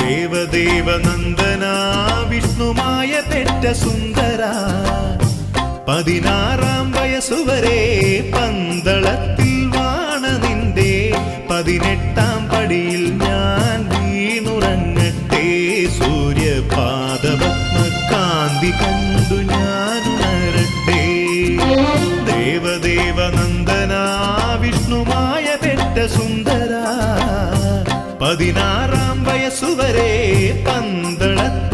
ദേവദേവനന്ദന വിഷ്ണുമായ പെറ്റ സുന്ദര 16 വയസ്സുവരെ പന്തളത്തിൽ വാണ നിന്റെ 18 പടിയിൽ ഞാൻ വീണുറങ്ങട്ടെ. സൂര്യപാദപത്മകാന്തി കണ്ടു ഞാൻ ഉണരട്ടെ. ദേവദേവനന്ദന വിഷ്ണുമായ പെറ്റ സുന്ദര 16 വയസ്സുവരെ പന്തളത്തിൽ